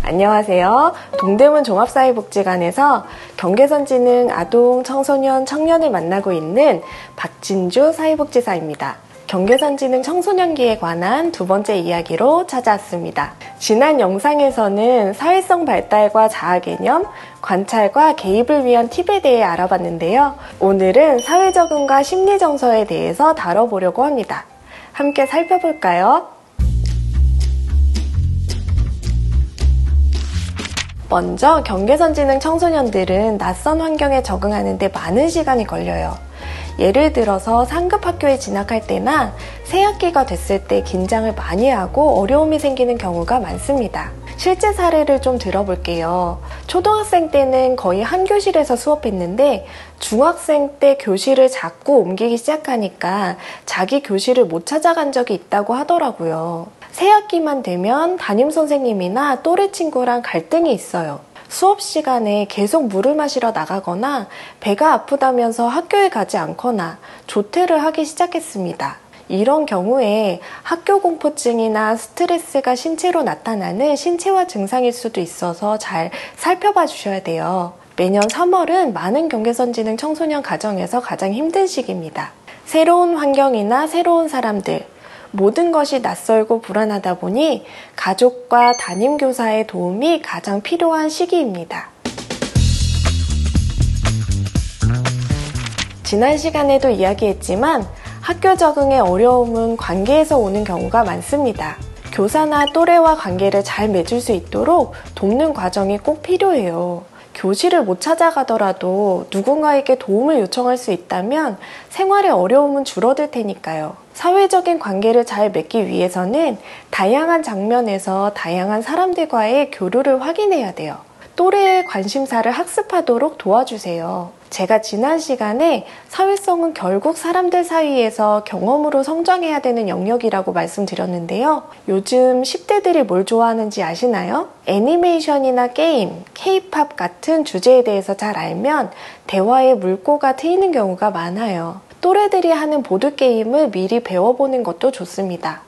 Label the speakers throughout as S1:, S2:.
S1: 안녕하세요. 동대문 종합사회복지관에서 경계선지능 아동, 청소년, 청년을 만나고 있는 박진주 사회복지사입니다. 경계선지능 청소년기에 관한 두 번째 이야기로 찾아왔습니다. 지난 영상에서는 사회성 발달과 자아개념, 관찰과 개입을 위한 팁에 대해 알아봤는데요. 오늘은 사회적응과 심리정서에 대해서 다뤄보려고 합니다. 함께 살펴볼까요? 먼저 경계선지능 청소년들은 낯선 환경에 적응하는 데 많은 시간이 걸려요. 예를 들어서 상급 학교에 진학할 때나 새학기가 됐을 때 긴장을 많이 하고 어려움이 생기는 경우가 많습니다. 실제 사례를 좀 들어볼게요. 초등학생 때는 거의 한 교실에서 수업했는데 중학생 때 교실을 자꾸 옮기기 시작하니까 자기 교실을 못 찾아간 적이 있다고 하더라고요. 새학기만 되면 담임선생님이나 또래 친구랑 갈등이 있어요. 수업 시간에 계속 물을 마시러 나가거나 배가 아프다면서 학교에 가지 않거나 조퇴를 하기 시작했습니다. 이런 경우에 학교 공포증이나 스트레스가 신체로 나타나는 신체화 증상일 수도 있어서 잘 살펴봐 주셔야 돼요. 매년 3월은 많은 경계선지능 청소년 가정에서 가장 힘든 시기입니다. 새로운 환경이나 새로운 사람들, 모든 것이 낯설고 불안하다 보니 가족과 담임교사의 도움이 가장 필요한 시기입니다. 지난 시간에도 이야기했지만 학교 적응의 어려움은 관계에서 오는 경우가 많습니다. 교사나 또래와 관계를 잘 맺을 수 있도록 돕는 과정이 꼭 필요해요. 교실을 못 찾아가더라도 누군가에게 도움을 요청할 수 있다면 생활의 어려움은 줄어들 테니까요. 사회적인 관계를 잘 맺기 위해서는 다양한 장면에서 다양한 사람들과의 교류를 확인해야 돼요. 또래의 관심사를 학습하도록 도와주세요. 제가 지난 시간에 사회성은 결국 사람들 사이에서 경험으로 성장해야 되는 영역이라고 말씀드렸는데요. 요즘 10대들이 뭘 좋아하는지 아시나요? 애니메이션이나 게임, K-팝 같은 주제에 대해서 잘 알면 대화의 물꼬가 트이는 경우가 많아요. 또래들이 하는 보드게임을 미리 배워보는 것도 좋습니다.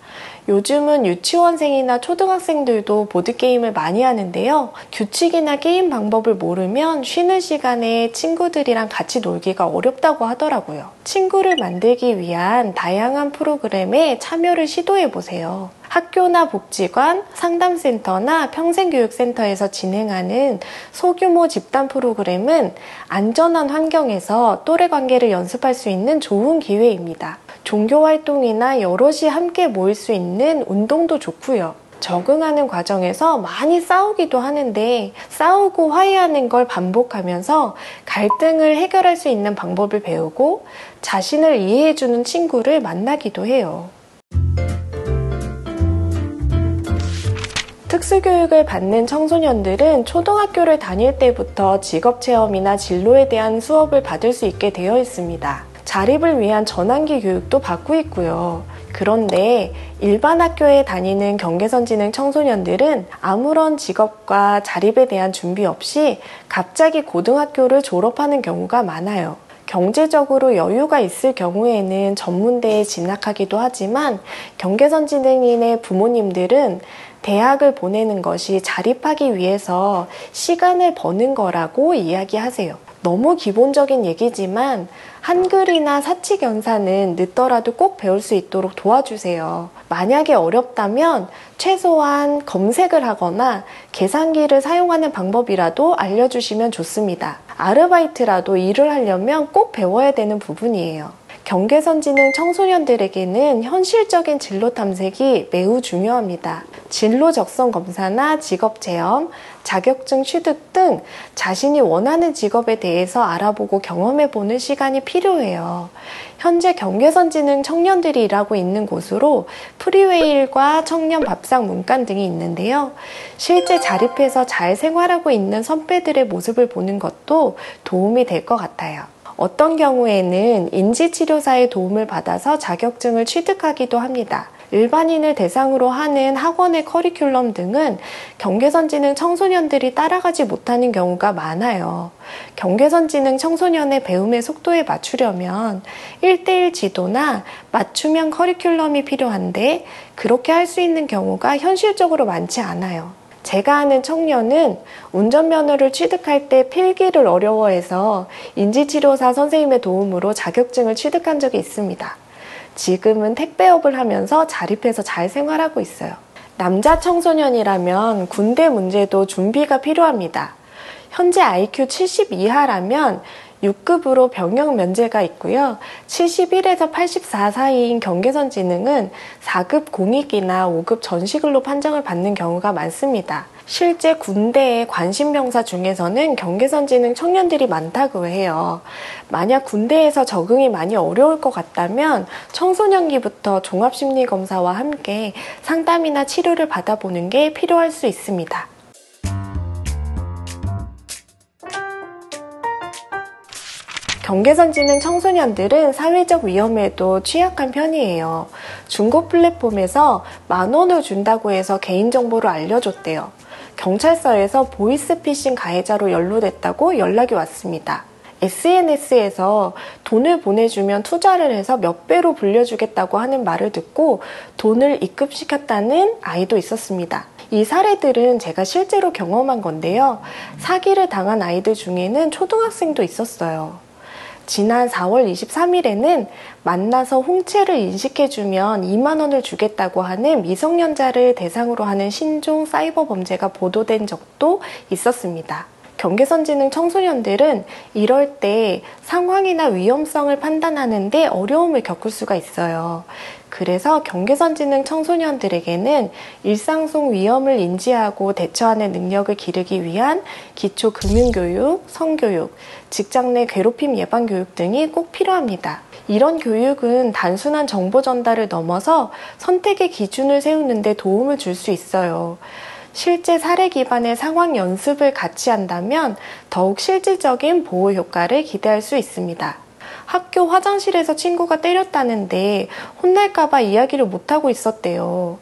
S1: 요즘은 유치원생이나 초등학생들도 보드게임을 많이 하는데요. 규칙이나 게임 방법을 모르면 쉬는 시간에 친구들이랑 같이 놀기가 어렵다고 하더라고요. 친구를 만들기 위한 다양한 프로그램에 참여를 시도해보세요. 학교나 복지관, 상담센터나 평생교육센터에서 진행하는 소규모 집단 프로그램은 안전한 환경에서 또래 관계를 연습할 수 있는 좋은 기회입니다. 종교활동이나 여럿이 함께 모일 수 있는 운동도 좋고요. 적응하는 과정에서 많이 싸우기도 하는데 싸우고 화해하는 걸 반복하면서 갈등을 해결할 수 있는 방법을 배우고 자신을 이해해주는 친구를 만나기도 해요. 특수교육을 받는 청소년들은 초등학교를 다닐 때부터 직업체험이나 진로에 대한 수업을 받을 수 있게 되어 있습니다. 자립을 위한 전환기 교육도 받고 있고요. 그런데 일반 학교에 다니는 경계선지능 청소년들은 아무런 직업과 자립에 대한 준비 없이 갑자기 고등학교를 졸업하는 경우가 많아요. 경제적으로 여유가 있을 경우에는 전문대에 진학하기도 하지만 경계선지능인의 부모님들은 대학을 보내는 것이 자립하기 위해서 시간을 버는 거라고 이야기하세요. 너무 기본적인 얘기지만 한글이나 사칙 연산은 늦더라도 꼭 배울 수 있도록 도와주세요. 만약에 어렵다면 최소한 검색을 하거나 계산기를 사용하는 방법이라도 알려주시면 좋습니다. 아르바이트라도 일을 하려면 꼭 배워야 되는 부분이에요. 경계선지능 청소년들에게는 현실적인 진로 탐색이 매우 중요합니다. 진로 적성 검사나 직업 체험, 자격증 취득 등 자신이 원하는 직업에 대해서 알아보고 경험해보는 시간이 필요해요. 현재 경계선지능 청년들이 일하고 있는 곳으로 프리웨일과 청년 밥상 문간 등이 있는데요. 실제 자립해서 잘 생활하고 있는 선배들의 모습을 보는 것도 도움이 될 것 같아요. 어떤 경우에는 인지치료사의 도움을 받아서 자격증을 취득하기도 합니다. 일반인을 대상으로 하는 학원의 커리큘럼 등은 경계선지능 청소년들이 따라가지 못하는 경우가 많아요. 경계선지능 청소년의 배움의 속도에 맞추려면 1:1 지도나 맞춤형 커리큘럼이 필요한데 그렇게 할 수 있는 경우가 현실적으로 많지 않아요. 제가 아는 청년은 운전면허를 취득할 때 필기를 어려워해서 인지치료사 선생님의 도움으로 자격증을 취득한 적이 있습니다. 지금은 택배업을 하면서 자립해서 잘 생활하고 있어요. 남자 청소년이라면 군대 문제도 준비가 필요합니다. 현재 IQ 70 이하라면 6급으로 병역 면제가 있고요. 71에서 84 사이인 경계선 지능은 4급 공익이나 5급 전시글로 판정을 받는 경우가 많습니다. 실제 군대의 관심병사 중에서는 경계선 지능 청년들이 많다고 해요. 만약 군대에서 적응이 많이 어려울 것 같다면 청소년기부터 종합심리검사와 함께 상담이나 치료를 받아보는 게 필요할 수 있습니다. 경계선 지능 청소년들은 사회적 위험에도 취약한 편이에요. 중고 플랫폼에서 10,000원을 준다고 해서 개인정보를 알려줬대요. 경찰서에서 보이스피싱 가해자로 연루됐다고 연락이 왔습니다. SNS에서 돈을 보내주면 투자를 해서 몇 배로 불려주겠다고 하는 말을 듣고 돈을 입금시켰다는 아이도 있었습니다. 이 사례들은 제가 실제로 경험한 건데요. 사기를 당한 아이들 중에는 초등학생도 있었어요. 지난 4월 23일에는 만나서 홍채를 인식해주면 2만 원을 주겠다고 하는 미성년자를 대상으로 하는 신종 사이버 범죄가 보도된 적도 있었습니다. 경계선 지능 청소년들은 이럴 때 상황이나 위험성을 판단하는데 어려움을 겪을 수가 있어요. 그래서 경계선 지능 청소년들에게는 일상 속 위험을 인지하고 대처하는 능력을 기르기 위한 기초 금융교육, 성교육, 직장 내 괴롭힘 예방 교육 등이 꼭 필요합니다. 이런 교육은 단순한 정보 전달을 넘어서 선택의 기준을 세우는 데 도움을 줄 수 있어요. 실제 사례 기반의 상황 연습을 같이 한다면 더욱 실질적인 보호 효과를 기대할 수 있습니다. 학교 화장실에서 친구가 때렸다는데 혼날까봐 이야기를 못하고 있었대요.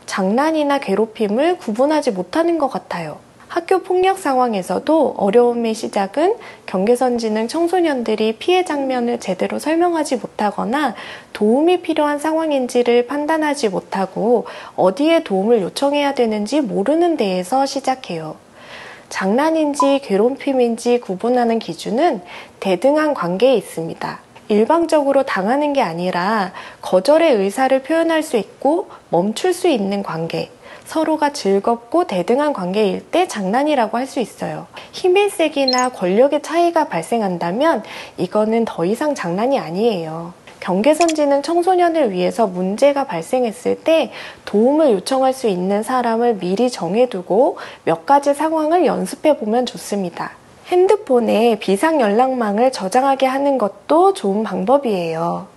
S1: 장난이나 괴롭힘을 구분하지 못하는 것 같아요. 학교 폭력 상황에서도 어려움의 시작은 경계선 지능 청소년들이 피해 장면을 제대로 설명하지 못하거나 도움이 필요한 상황인지를 판단하지 못하고 어디에 도움을 요청해야 되는지 모르는 데에서 시작해요. 장난인지 괴롭힘인지 구분하는 기준은 대등한 관계에 있습니다. 일방적으로 당하는 게 아니라 거절의 의사를 표현할 수 있고 멈출 수 있는 관계, 서로가 즐겁고 대등한 관계일 때 장난이라고 할 수 있어요. 힘의 세기나 권력의 차이가 발생한다면 이거는 더 이상 장난이 아니에요. 경계선 지능 청소년을 위해서 문제가 발생했을 때 도움을 요청할 수 있는 사람을 미리 정해두고 몇 가지 상황을 연습해보면 좋습니다. 핸드폰에 비상 연락망을 저장하게 하는 것도 좋은 방법이에요.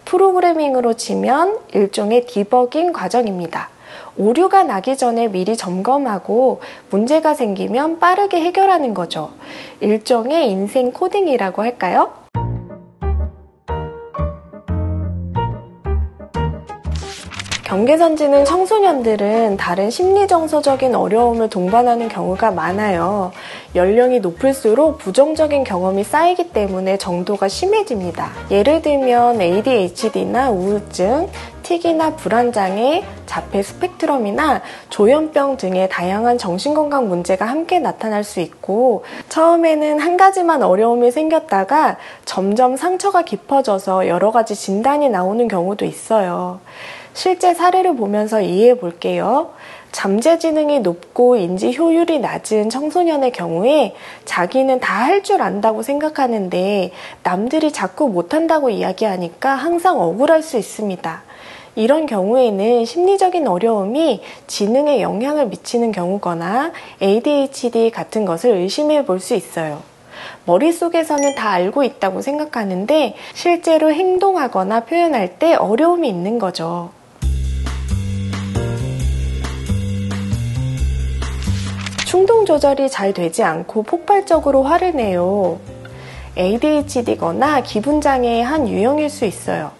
S1: 프로그래밍으로 치면 일종의 디버깅 과정입니다. 오류가 나기 전에 미리 점검하고 문제가 생기면 빠르게 해결하는 거죠. 일종의 인생 코딩이라고 할까요? 경계선 지능 청소년들은 다른 심리정서적인 어려움을 동반하는 경우가 많아요. 연령이 높을수록 부정적인 경험이 쌓이기 때문에 정도가 심해집니다. 예를 들면 ADHD나 우울증, 틱이나 불안장애, 자폐 스펙트럼이나 조현병 등의 다양한 정신건강 문제가 함께 나타날 수 있고 처음에는 한 가지만 어려움이 생겼다가 점점 상처가 깊어져서 여러 가지 진단이 나오는 경우도 있어요. 실제 사례를 보면서 이해해 볼게요. 잠재지능이 높고 인지 효율이 낮은 청소년의 경우에 자기는 다 할 줄 안다고 생각하는데 남들이 자꾸 못한다고 이야기하니까 항상 억울할 수 있습니다. 이런 경우에는 심리적인 어려움이 지능에 영향을 미치는 경우거나 ADHD 같은 것을 의심해 볼 수 있어요. 머릿속에서는 다 알고 있다고 생각하는데 실제로 행동하거나 표현할 때 어려움이 있는 거죠. 충동 조절이 잘 되지 않고 폭발적으로 화를 내요. ADHD거나 기분장애의 한 유형일 수 있어요.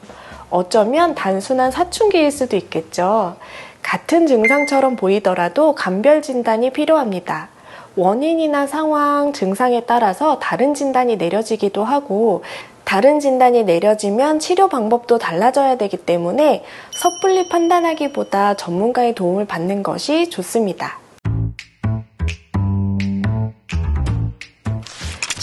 S1: 어쩌면 단순한 사춘기일 수도 있겠죠. 같은 증상처럼 보이더라도 감별 진단이 필요합니다. 원인이나 상황, 증상에 따라서 다른 진단이 내려지기도 하고 다른 진단이 내려지면 치료 방법도 달라져야 되기 때문에 섣불리 판단하기보다 전문가의 도움을 받는 것이 좋습니다.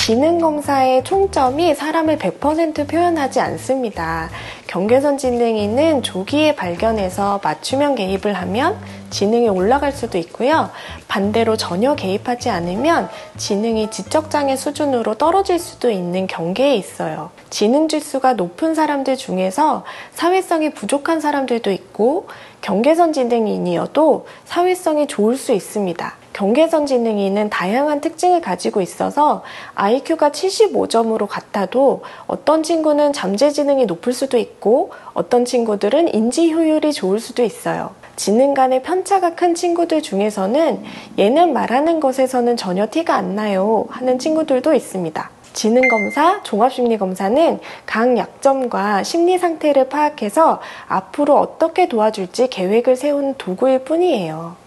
S1: 지능검사의 총점이 사람을 100% 표현하지 않습니다. 경계선 지능인은 조기에 발견해서 맞춤형 개입을 하면 지능이 올라갈 수도 있고요. 반대로 전혀 개입하지 않으면 지능이 지적장애 수준으로 떨어질 수도 있는 경계에 있어요. 지능 지수가 높은 사람들 중에서 사회성이 부족한 사람들도 있고, 경계선 지능인이어도 사회성이 좋을 수 있습니다. 경계선 지능인은 다양한 특징을 가지고 있어서 IQ가 75점으로 같아도 어떤 친구는 잠재 지능이 높을 수도 있고 어떤 친구들은 인지 효율이 좋을 수도 있어요. 지능 간의 편차가 큰 친구들 중에서는 얘는 말하는 것에서는 전혀 티가 안 나요 하는 친구들도 있습니다. 지능검사, 종합심리검사는 각 약점과 심리 상태를 파악해서 앞으로 어떻게 도와줄지 계획을 세우는 도구일 뿐이에요.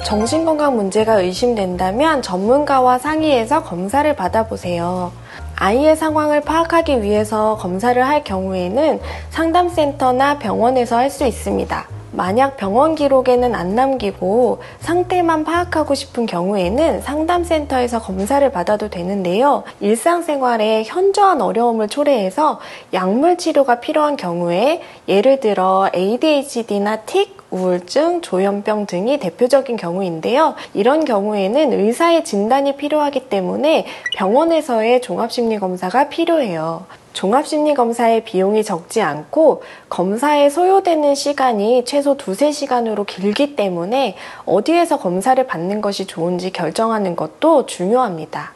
S1: 정신건강 문제가 의심된다면 전문가와 상의해서 검사를 받아보세요. 아이의 상황을 파악하기 위해서 검사를 할 경우에는 상담센터나 병원에서 할 수 있습니다. 만약 병원 기록에는 안 남기고 상태만 파악하고 싶은 경우에는 상담센터에서 검사를 받아도 되는데요. 일상생활에 현저한 어려움을 초래해서 약물 치료가 필요한 경우에 예를 들어 ADHD나 틱, 우울증, 조현병 등이 대표적인 경우인데요. 이런 경우에는 의사의 진단이 필요하기 때문에 병원에서의 종합심리검사가 필요해요. 종합심리검사의 비용이 적지 않고 검사에 소요되는 시간이 최소 2~3시간으로 길기 때문에 어디에서 검사를 받는 것이 좋은지 결정하는 것도 중요합니다.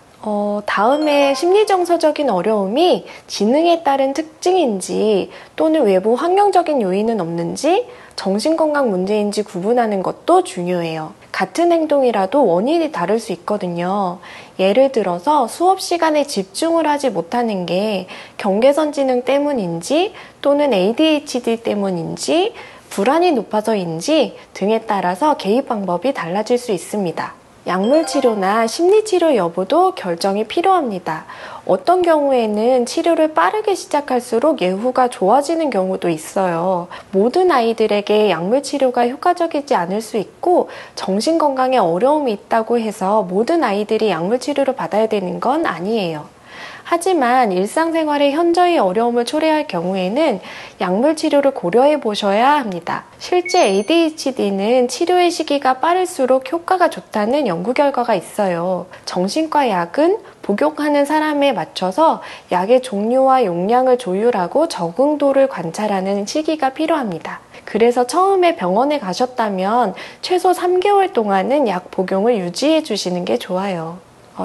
S1: 다음에 심리정서적인 어려움이 지능에 따른 특징인지 또는 외부 환경적인 요인은 없는지 정신건강 문제인지 구분하는 것도 중요해요. 같은 행동이라도 원인이 다를 수 있거든요. 예를 들어서 수업 시간에 집중을 하지 못하는 게 경계선 지능 때문인지 또는 ADHD 때문인지 불안이 높아서인지 등에 따라서 개입 방법이 달라질 수 있습니다. 약물 치료나 심리 치료 여부도 결정이 필요합니다. 어떤 경우에는 치료를 빠르게 시작할수록 예후가 좋아지는 경우도 있어요. 모든 아이들에게 약물 치료가 효과적이지 않을 수 있고 정신건강에 어려움이 있다고 해서 모든 아이들이 약물 치료를 받아야 되는 건 아니에요. 하지만 일상생활에 현저히 어려움을 초래할 경우에는 약물 치료를 고려해 보셔야 합니다. 실제 ADHD는 치료의 시기가 빠를수록 효과가 좋다는 연구 결과가 있어요. 정신과 약은 복용하는 사람에 맞춰서 약의 종류와 용량을 조율하고 적응도를 관찰하는 시기가 필요합니다. 그래서 처음에 병원에 가셨다면 최소 3개월 동안은 약 복용을 유지해 주시는 게 좋아요.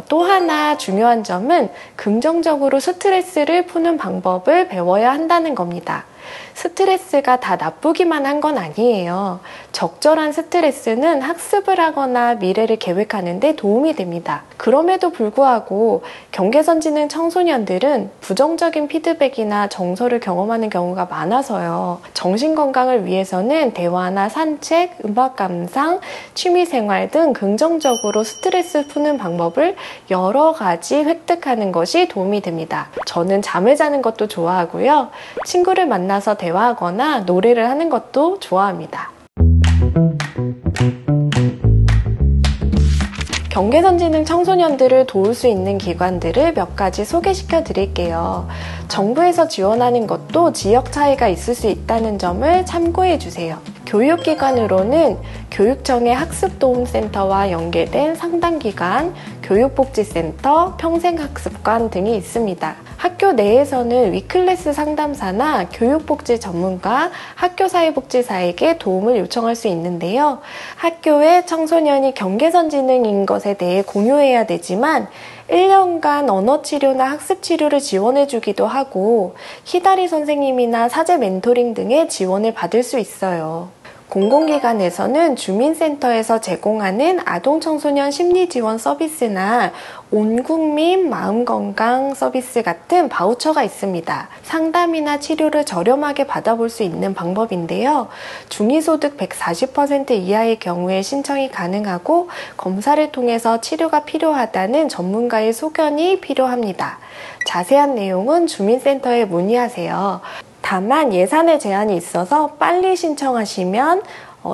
S1: 또 하나 중요한 점은 긍정적으로 스트레스를 푸는 방법을 배워야 한다는 겁니다. 스트레스가 다 나쁘기만 한 건 아니에요. 적절한 스트레스는 학습을 하거나 미래를 계획하는 데 도움이 됩니다. 그럼에도 불구하고 경계선 지능 청소년들은 부정적인 피드백이나 정서를 경험하는 경우가 많아서요. 정신건강을 위해서는 대화나 산책, 음악 감상, 취미생활 등 긍정적으로 스트레스 푸는 방법을 여러 가지 획득하는 것이 도움이 됩니다. 저는 잠을 자는 것도 좋아하고요. 친구를 만나서 대화하거나 노래를 하는 것도 좋아합니다. 경계선 지능 청소년들을 도울 수 있는 기관들을 몇 가지 소개시켜 드릴게요. 정부에서 지원하는 것도 지역 차이가 있을 수 있다는 점을 참고해 주세요. 교육기관으로는 교육청의 학습도움센터와 연계된 상담기관, 교육복지센터, 평생학습관 등이 있습니다. 학교 내에서는 위클래스 상담사나 교육복지 전문가, 학교사회복지사에게 도움을 요청할 수 있는데요. 학교에 청소년이 경계선 지능인 것에 대해 공유해야 되지만 1년간 언어치료나 학습치료를 지원해주기도 하고 히다리 선생님이나 사제 멘토링 등의 지원을 받을 수 있어요. 공공기관에서는 주민센터에서 제공하는 아동청소년 심리지원 서비스나 온국민 마음건강 서비스 같은 바우처가 있습니다. 상담이나 치료를 저렴하게 받아볼 수 있는 방법인데요. 중위소득 140% 이하의 경우에 신청이 가능하고 검사를 통해서 치료가 필요하다는 전문가의 소견이 필요합니다. 자세한 내용은 주민센터에 문의하세요. 다만 예산의 제한이 있어서 빨리 신청하시면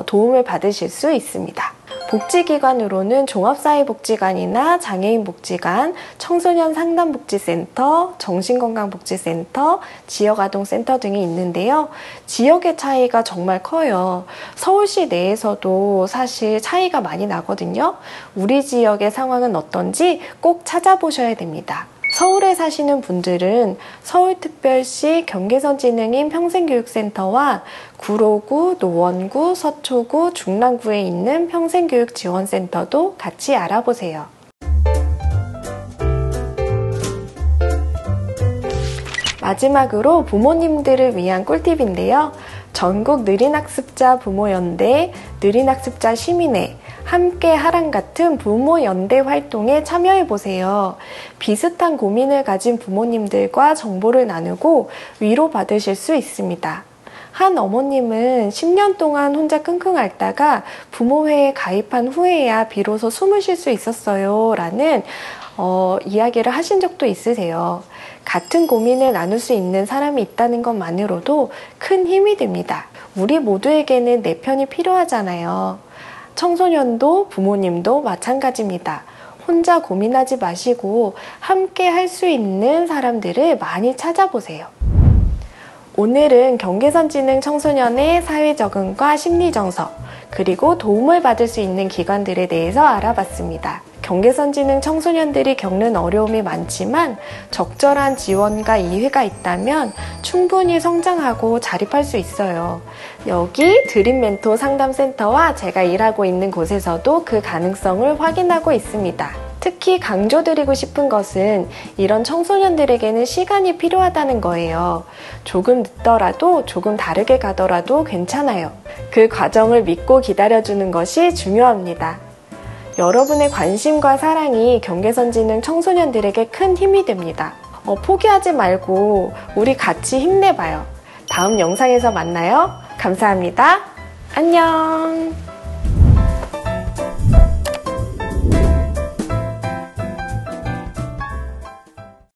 S1: 도움을 받으실 수 있습니다. 복지기관으로는 종합사회복지관이나 장애인복지관, 청소년상담복지센터, 정신건강복지센터, 지역아동센터 등이 있는데요. 지역의 차이가 정말 커요. 서울시 내에서도 사실 차이가 많이 나거든요. 우리 지역의 상황은 어떤지 꼭 찾아보셔야 됩니다. 서울에 사시는 분들은 서울특별시 경계선지능인 평생교육센터와 구로구, 노원구, 서초구, 중랑구에 있는 평생교육지원센터도 같이 알아보세요. 마지막으로 부모님들을 위한 꿀팁인데요. 전국 느린학습자 부모연대, 느린학습자 시민회, 함께하랑 같은 부모연대 활동에 참여해보세요. 비슷한 고민을 가진 부모님들과 정보를 나누고 위로받으실 수 있습니다. 한 어머님은 10년 동안 혼자 끙끙 앓다가 부모회에 가입한 후에야 비로소 숨을 쉴 수 있었어요 라는 이야기를 하신 적도 있으세요. 같은 고민을 나눌 수 있는 사람이 있다는 것만으로도 큰 힘이 됩니다. 우리 모두에게는 내 편이 필요하잖아요. 청소년도 부모님도 마찬가지입니다. 혼자 고민하지 마시고 함께 할 수 있는 사람들을 많이 찾아보세요. 오늘은 경계선지능 청소년의 사회적응과 심리정서, 그리고 도움을 받을 수 있는 기관들에 대해서 알아봤습니다. 경계선지능 청소년들이 겪는 어려움이 많지만 적절한 지원과 이해가 있다면 충분히 성장하고 자립할 수 있어요. 여기 드림멘토 상담센터와 제가 일하고 있는 곳에서도 그 가능성을 확인하고 있습니다. 특히 강조드리고 싶은 것은 이런 청소년들에게는 시간이 필요하다는 거예요. 조금 늦더라도 조금 다르게 가더라도 괜찮아요. 그 과정을 믿고 기다려주는 것이 중요합니다. 여러분의 관심과 사랑이 경계선지능 청소년들에게 큰 힘이 됩니다. 포기하지 말고 우리 같이 힘내봐요. 다음 영상에서 만나요. 감사합니다. 안녕.